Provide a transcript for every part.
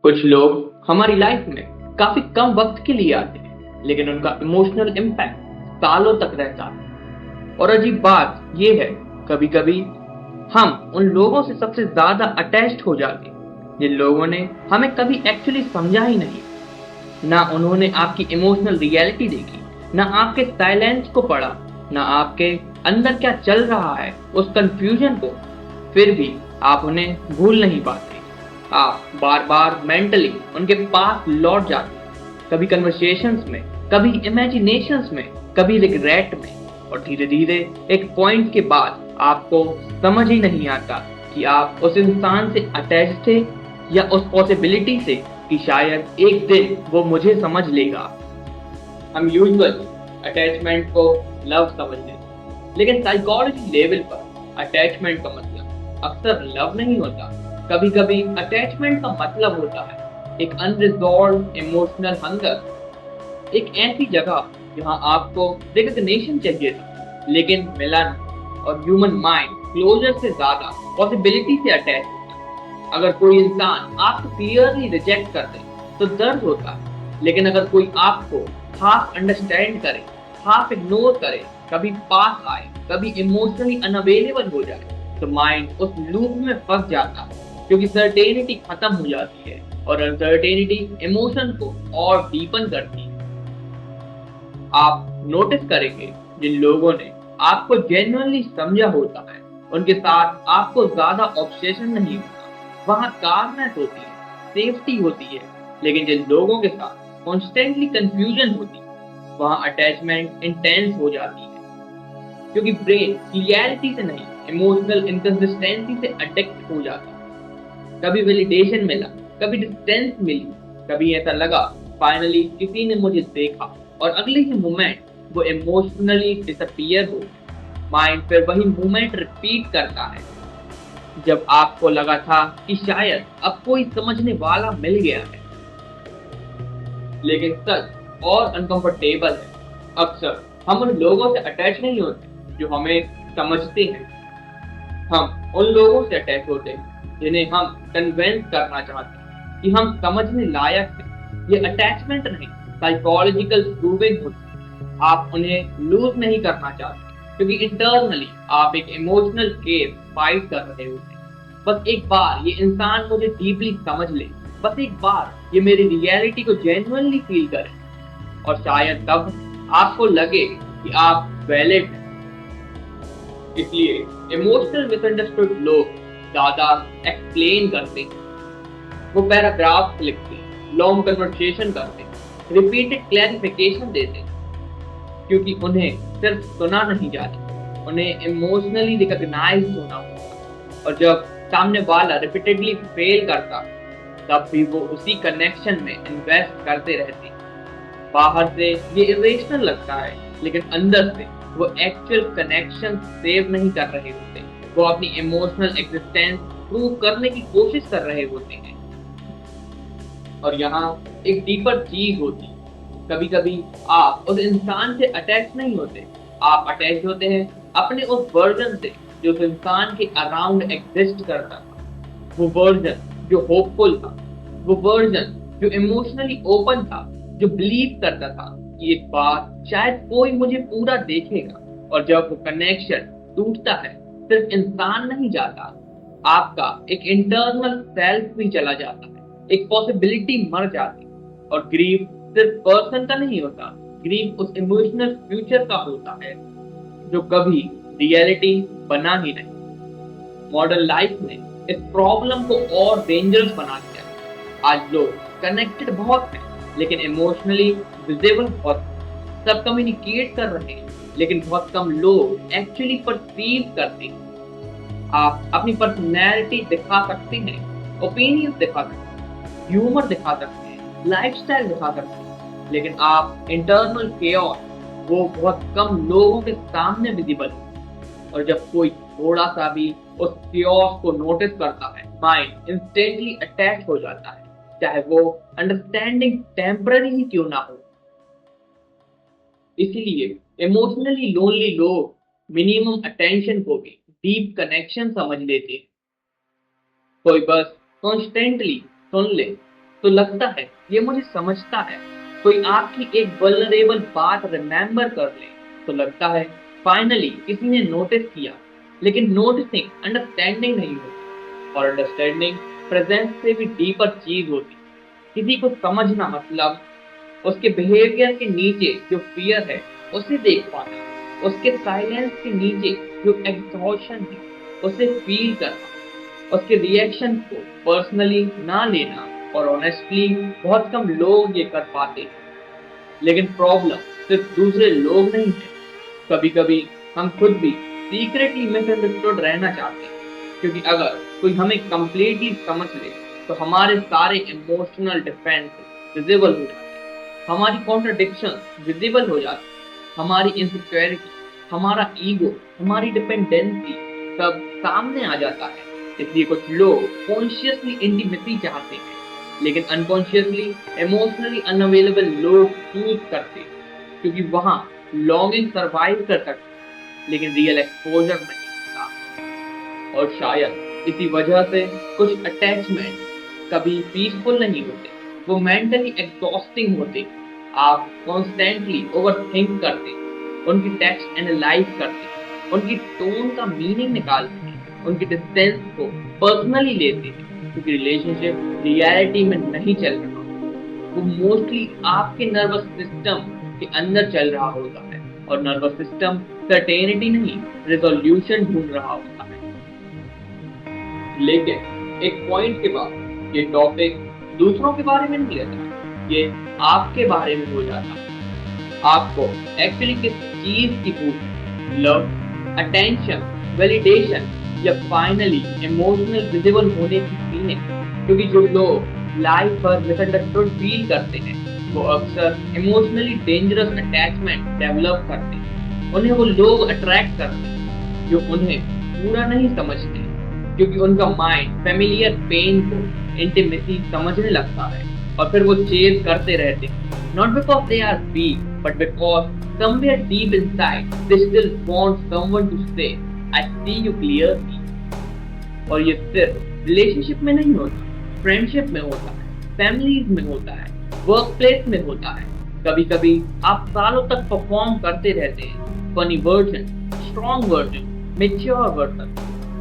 कुछ लोग हमारी लाइफ में काफी कम वक्त के लिए आते हैं, लेकिन उनका इमोशनल इम्पैक्ट सालों तक रहता है। और अजीब बात यह है, कभी कभी हम उन लोगों से सबसे ज्यादा अटैच्ड हो जाते हैं जिन लोगों ने हमें कभी एक्चुअली समझा ही नहीं। ना उन्होंने आपकी इमोशनल रियलिटी देखी, ना आपके साइलेंस को पढ़ा, ना आपके अंदर क्या चल रहा है उस कंफ्यूजन को। फिर भी आप उन्हें भूल नहीं पाते। आप बार बार मेंटली उनके पास लौट जाते हैं, कभी कन्वर्सेशंस में, कभी इमेजिनेशंस में, कभी रिग्रेट में। और धीरे धीरे एक पॉइंट के बाद आपको समझ ही नहीं आता कि आप उस इंसान से अटैच थे या उस पॉसिबिलिटी से कि शायद एक दिन वो मुझे समझ लेगा। हम यूजुअली अटैचमेंट को लव समझते हैं, लेकिन साइकोलॉजी लेवल पर अटैचमेंट का मतलब अक्सर लव नहीं होता। कभी कभी अटैचमेंट का मतलब होता है एक अनरिजॉल्व्ड इमोशनल हंगर, एक ऐसी जगह जहां आपको रिकग्निशन चाहिए था लेकिन मिला नहीं। और ह्यूमन माइंड क्लोजर से ज्यादा पॉसिबिलिटी से अटैच होता है। अगर कोई इंसान आपको क्लियरली रिजेक्ट कर दे तो दर्द होता है, लेकिन अगर कोई आपको हाफ अंडरस्टैंड करे, हाफ इग्नोर करे, कभी पास आए, कभी इमोशनली अनअवेलेबल हो जाए, तो माइंड उस लूप में फंस जाता है, क्योंकि सर्टेनिटी खत्म हो जाती है और अनसर्टेनिटी इमोशन को और डीपन करती है। आप नोटिस करेंगे जिन लोगों ने आपको जेन्युइनली समझा होता है उनके साथ आपको ज्यादा ऑब्सेशन नहीं होता। वहां कामनेस होती है, सेफ्टी होती है। लेकिन जिन लोगों के साथ कॉन्स्टेंटली कंफ्यूजन होती है वहां अटैचमेंट इंटेंस हो जाती है, क्योंकि ब्रेन क्लियरिटी से नहीं, इमोशनल इनकंसिस्टेंसी से अडिक्ट हो जाता है। कभी वैलिडेशन मिला, कभी डिस्टेंस मिली, कभी ऐसा लगा फाइनली किसी ने मुझे देखा, और अगले ही मोमेंट वो इमोशनली डिसअपीयर हो। माइंड फिर वही मोमेंट रिपीट करता है जब आपको लगा था कि शायद अब कोई समझने वाला मिल गया है। लेकिन सच और अनकंफर्टेबल है, अक्सर हम उन लोगों से अटैच नहीं होते जो हमें समझते हैं। हम उन लोगों से अटैच होते हैं जिन्हें हम कन्विंस करना चाहते हैं कि हम समझने लायक हैं। ये अटैचमेंट नहीं, साइकोलॉजिकल प्रूविंग होती है। आप उन्हें लूज नहीं करना चाहते क्योंकि इंटरनली आप एक इमोशनल केस फाइट कर रहे होते हैं। बस एक बार ये इंसान मुझे डीपली समझ ले, बस एक बार ये मेरी रियलिटी को जेन्युइनली फील करे, और शायद तब आपको लगे कि आप वैलिड हैं। इसलिए इमोशनल मिसअंडरस्टूड लोग ज्यादा एक्सप्लेन करते हैं, वो पैराग्राफ लिखते हैं, लॉन्ग कन्वर्सेशन करते हैं, रिपीटेड क्लैरिफिकेशन देते हैं, क्योंकि उन्हें सिर्फ सुना नहीं जाता, उन्हें इमोशनली रिकॉग्नाइज होना होता। और जब सामने वाला रिपीटेडली फेल करता तब भी वो उसी कनेक्शन में इन्वेस्ट करते रहते हैं। बाहर से ये इरेशनल लगता है, लेकिन अंदर से वो एक्चुअल कनेक्शन सेव नहीं कर रहे होते। वो अपनी इमोशनल एग्जिस्टेंस प्रूव करने की कोशिश कर रहे होते हैं। और यहाँ एक डीपर चीज होती है, कभी कभी आप उस इंसान से अटैच नहीं होते, आप अटैच होते हैं अपने उस वर्जन से जो उस इंसान के अराउंड एग्जिस्ट करता था। वो वर्जन जो होपफुल था, वो वर्जन जो इमोशनली ओपन था, जो बिलीव करता था कि एक बार शायद कोई मुझे पूरा देखेगा। और जब वो कनेक्शन टूटता है, सिर्फ इंसान नहीं जाता, आपका एक इंटरनल सेल्फ भी चला जाता है, एक पॉसिबिलिटी मर जाती है। और ग्रीफ सिर्फ पर्सन का नहीं होता, ग्रीफ उस इमोशनल फ्यूचर का होता है जो कभी रियलिटी बना ही नहीं। मॉडर्न लाइफ ने इस प्रॉब्लम को और डेंजरस बना दिया है। आज लोग कनेक्टेड बहुत हैं, लेकिन इमोशनली विजिबल बहुत हैं। सब कम्युनिकेट कर रहे हैं, लेकिन बहुत कम लोग एक्चुअली परसीव करते हैं। आप अपनी पर्सनैलिटी दिखा सकते हैं, ओपिनियंस दिखा सकते हैं, ह्यूमर दिखा सकते हैं, लाइफस्टाइल दिखा सकते हैं, लेकिन आप इंटरनल केओस वो बहुत कम लोगों के सामने विजिबल है। और जब कोई थोड़ा सा भी उस केओस को नोटिस करता है, माइंड इंस्टेंटली अटैच हो जाता है, चाहे वो अंडरस्टैंडिंग टेम्पररी ही क्यों ना हो। इसीलिए इमोशनली लोनली लोग मिनिमम अटेंशन को भी डीप कनेक्शन समझ लेते हैं। कोई बस कॉन्स्टेंटली सुन ले, तो लगता है ये मुझे समझता है। कोई आपकी एक वल्नरेबल बात रिमेम्बर कर ले तो लगता है फाइनली किसी ने नोटिस किया। लेकिन नोटिसिंग अंडरस्टैंडिंग नहीं होती, और अंडरस्टैंडिंग प्रेजेंस से भी डीपर चीज होती। किसी को समझना मतलब उसके बिहेवियर के नीचे जो फियर है उसे देख पाना, उसके साइलेंस के नीचे जो एग्जॉशन है उसे फील करना, उसके रिएक्शन को पर्सनली ना लेना। और ऑनेस्टली बहुत कम लोग ये कर पाते हैं। लेकिन प्रॉब्लम सिर्फ दूसरे लोग नहीं है, कभी कभी हम खुद भी सीक्रेटली मिसअंडरस्टूड रहना चाहते हैं। क्योंकि अगर कोई हमें कंप्लीटली समझ ले तो हमारे सारे इमोशनल डिफेंस विजिबल हो जाते हैं, हमारी कॉन्ट्रडिक्शन विजिबल हो जाती है, हमारी इनसिक्योरिटी, हमारा ईगो, हमारी डिपेंडेंसी सब सामने आ जाता है। इसलिए कुछ लोग कॉन्शियसली इंटीमेसी चाहते हैं, लेकिन अनकॉन्शियसली इमोशनली अनअवेलेबल लोग चूज करते हैं, क्योंकि वहां लॉन्गिंग सरवाइव कर सकती है, लेकिन रियल एक्सपोजर नहीं होता। और शायद इसी वजह से कुछ अटैचमेंट कभी पीसफुल नहीं होते, वो मेंटली एग्जॉस्टिंग होते। आप कॉन्स्टेंटली ओवरथिंक करते, उनकी टेक्स्ट एनालाइज करते, उनकी टोन का मीनिंग निकालते, उनकी डिस्टेंस को पर्सनली लेते हैं, क्योंकि रिलेशनशिप रियलिटी में नहीं चल रहा, वो मोस्टली आपके नर्वस सिस्टम के अंदर चल रहा होता है। और नर्वस सिस्टम सर्टेनिटी नहीं, रेजोल्यूशन ढूंढ रहा होता है। लेकिन एक पॉइंट के बाद ये टॉपिक दूसरों के बारे में नहीं रहता, ये आपके बारे में हो जाता है। आपको एक्चुअली किस चीज की भूख, लव, अटेंशन, वैलिडेशन, या फाइनली इमोशनल विजिबल होने की फीलिंग। क्योंकि जो लोग लाइफ पर मिसअंडरस्टूड फील करते हैं वो अक्सर इमोशनली डेंजरस अटैचमेंट डेवलप करते हैं। उन्हें वो लोग अट्रैक्ट करते हैं जो उन्हें पूरा नहीं समझते, क्योंकि उनका माइंड फेमिलियर पेन को इंटीमेसी समझने लगता है, और फिर वो चेज करते रहते हैं। Not because they are weak, but because somewhere deep inside they still want someone to say, I see you clearly. और ये सिर्फ रिलेशनशिप में नहीं होता, फ्रेंडशिप में होता है, फैमिलीज में होता है, वर्क प्लेस में होता है। कभी कभी आप सालों तक परफॉर्म करते रहते हैं, funny version, strong version, mature version,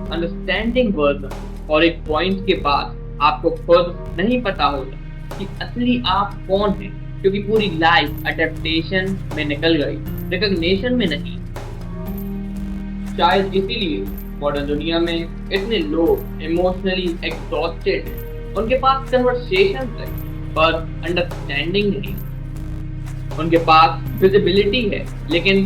understanding version, और एक पॉइंट के बाद आपको खुद नहीं पता होता कि असली आप कौन है, क्योंकि पूरी लाइफ अडेप्टेशन में निकल गई, रिकॉग्निशन में नहीं। शायद इसीलिए मॉडर्न दुनिया में इतने लोग इमोशनली एग्जॉस्टेड हैं। उनके पास कन्वर्सेशन है पर अंडरस्टैंडिंग नहीं, उनके पास विजिबिलिटी है लेकिन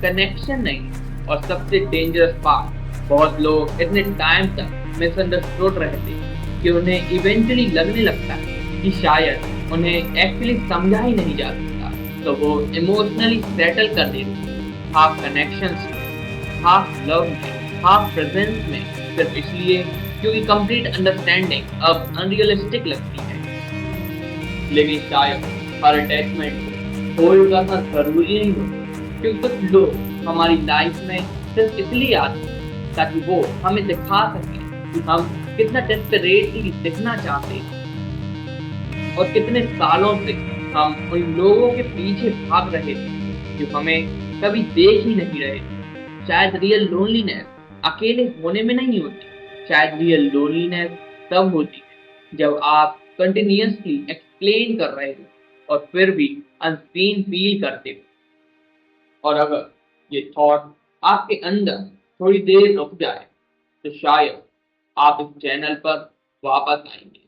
कनेक्शन नहीं। और सबसे डेंजरस पार्ट, बहुत लोग इतने टाइम तक मिसअंडरस्टूड रहते कि उन्हें इवेंचुअली लगने लगता है कि शायद उन्हें एक्चुअली समझा ही नहीं जा सकता, तो वो इमोशनली सेटल कर देते हैं, हाफ कनेक्शन में, हाफ लव में, हाफ प्रेजेंस में, सिर्फ इसलिए क्योंकि कंप्लीट अंडरस्टैंडिंग अब अनरियलिस्टिक लगती है। लेकिन शायद हर अटैचमेंट होल्ड करना जरूरी नहीं होता, क्योंकि कुछ लोग हमारी लाइफ में सिर्फ इसलिए आते हैं ताकि वो हमें दिखा सके कि हम कितना डेस्परेटली दिखना चाहते हैं, और कितने सालों से हम उन लोगों के पीछे भाग रहे थे जो हमें कभी देख ही नहीं रहे थे। शायद रियल लोनलीनेस अकेले होने में नहीं होती, शायद रियल लोनलीनेस तब होती है जब आप कंटिन्यूअसली एक्सप्लेन कर रहे हो और फिर भी अनसीन फील करते हो। और अगर ये थॉट आपके अंदर थोड़ी देर रुक जाए तो शायद आप इस चैनल पर वापस आएंगे।